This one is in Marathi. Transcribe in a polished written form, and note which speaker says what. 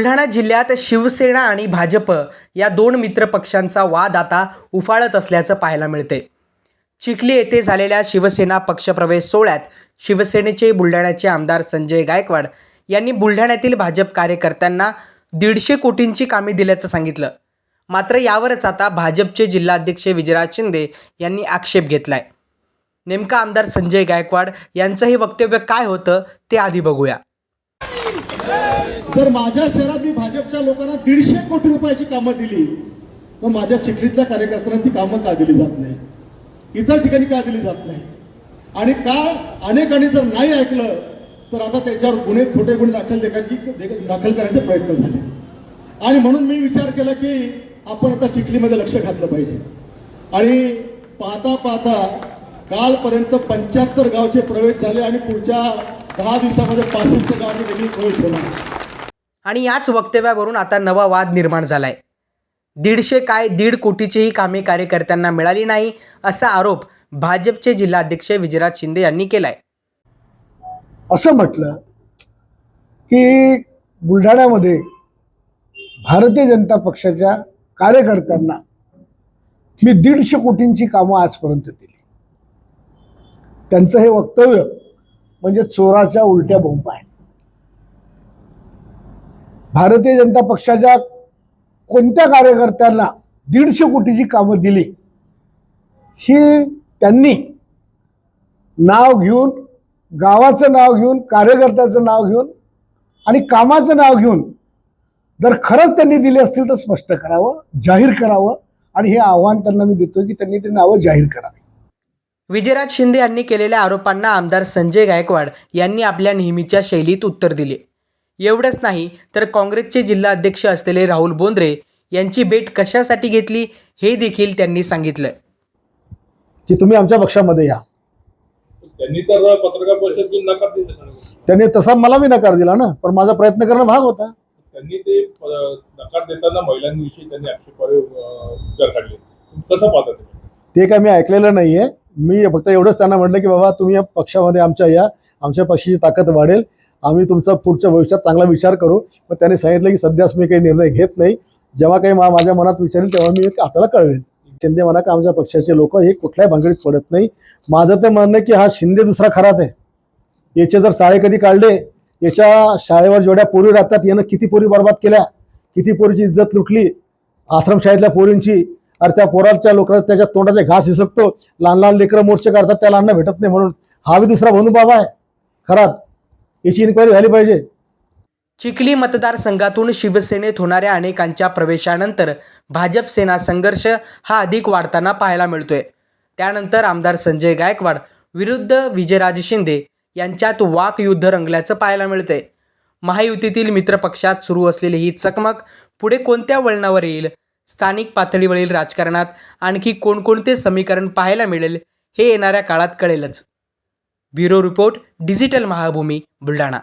Speaker 1: बुलढाणा जिल्ह्यात शिवसेना आणि भाजप या दोन मित्रपक्षांचा वाद आता उफाळत असल्याचं पाहायला मिळते। चिखली येथे झालेल्या शिवसेना पक्षप्रवेश सोहळ्यात शिवसेनेचे बुलढाण्याचे आमदार संजय गायकवाड यांनी बुलढाण्यातील भाजप कार्यकर्त्यांना 150 कोटींची कामे दिल्याचं सांगितलं। मात्र यावरच आता भाजपचे जिल्हाध्यक्ष विजयराज शिंदे यांनी आक्षेप घेतलाय। नेमका आमदार संजय गायकवाड यांचं हे वक्तव्य काय होतं ते आधी बघूया।
Speaker 2: जर माझ्या शहरात मी भाजपच्या लोकांना 150 कोटी रुपयाची कामं दिली तर माझ्या चिखलीतल्या कार्यकर्त्यांना ती कामं का दिली जात नाही, इतर ठिकाणी का दिली जात नाही आणि का अनेकांनी जर नाही ऐकलं तर आता त्याच्यावर खोटे गुन्हे दाखल करायचे प्रयत्न झाले। आणि म्हणून मी विचार केला की आपण आता चिखलीमध्ये लक्ष घातलं पाहिजे आणि पाहता पाहता कालपर्यंत 75 गावचे प्रवेश झाले आणि पुढच्या 10 दिवसामध्ये 65 गावांनी देखील प्रवेश होणार।
Speaker 1: आणि याच वक्तव्यावरून आता नवा वाद निर्माण झालाय। 150 काय 1.5 कोटीचीही कामे कार्यकर्त्यांना मिळाली नाही असा आरोप भाजपचे जिल्हाध्यक्ष विजयराज शिंदे यांनी केलाय।
Speaker 3: असं म्हटलं की बुलढाण्यामध्ये भारतीय जनता पक्षाच्या कार्यकर्त्यांना मी 150 कोटींची कामं आजपर्यंत दिली। त्यांचं हे वक्तव्य म्हणजे चोराच्या उलट्या बोंब आहे। भारतीय जनता पक्षाच्या कोणत्या कार्यकर्त्यांना 150 कोटीची कामं दिली ही त्यांनी नाव घेऊन, गावाचं नाव घेऊन, कार्यकर्त्याचं नाव घेऊन आणि कामाचं नाव घेऊन जर खरंच त्यांनी दिली असतील तर स्पष्ट करावं, जाहीर करावं आणि हे आव्हान त्यांना मी देतोय की त्यांनी ते नावं जाहीर करावी।
Speaker 1: विजयराज शिंदे यांनी केलेल्या आरोपांना आमदार संजय गायकवाड यांनी आपल्या नेहमीच्या शैलीत उत्तर दिले। एवढंच नाही तर काँग्रेसचे जिल्हा अध्यक्ष असलेले राहुल बोंद्रे यांची भेट कशासाठी घेतली हे देखील त्यांनी सांगितलं
Speaker 3: की तुम्ही आमच्या पक्षामध्ये या।
Speaker 4: त्यांनी तर पत्रकार परिषदेत नकार दिला।
Speaker 3: त्यांनी तसा मला मी नकार दिला ना, पण माझा प्रयत्न करणं भाग होता।
Speaker 4: त्यांनी ते नकार देताना महिलांविषयी त्यांनी आक्षेपार्ह विचार काढले, कसं पाहता
Speaker 3: ते काय मी ऐकलेलं नाहीये। मी फक्त एवढंच त्यांना म्हटलं की बाबा तुम्ही या पक्षामध्ये आमच्या या, आमच्या पक्षाची ताकद वाढेल, आम्ही तुमचा पुढच्या भविष्यात चांगला विचार करू। पण त्यांनी सांगितलं की सध्याच मी काही निर्णय घेत नाही, जेव्हा काही माझ्या मनात विचारेल तेव्हा मी आपल्याला कळवेन। शिंदे म्हणा का आमच्या पक्षाचे लोक हे कुठल्याही भानगडीत पडत नाही। माझं तर म्हणणं की हा शिंदे दुसरा खरात आहे। याचे जर शाळे कधी काढले, याच्या शाळेवर जेवढ्या पोरी राहतात यानं किती पोरी बर्बाद केल्या, किती पोरीची इज्जत लुटली, आश्रमशाळेतल्या पोरींची। अरे त्या पोराच्या लोकांना त्याच्या तोंडाचे घास हिसकतो, लहान लहान लेकरं मोर्चे काढतात, त्याला अन्न भेटत नाही म्हणून। हा बी दुसरा भानुबाबा आहे खरात, याची इन्क्वायरी झाली पाहिजे।
Speaker 1: चिखली मतदारसंघातून शिवसेनेत होणाऱ्या अनेकांच्या प्रवेशानंतर भाजप सेना संघर्ष हा अधिक वाढताना पाहायला मिळतोय। त्यानंतर आमदार संजय गायकवाड विरुद्ध विजयराज शिंदे यांच्यात वाकयुद्ध रंगल्याचं पाहायला मिळतंय। महायुतीतील मित्रपक्षात सुरू असलेली ही चकमक पुढे कोणत्या वळणावर येईल, स्थानिक पातळीवरील राजकारणात आणखी कोणकोणते समीकरण पाहायला मिळेल हे येणाऱ्या काळात कळेलच। Bureau report, digital Mahabhumi, Buldhana.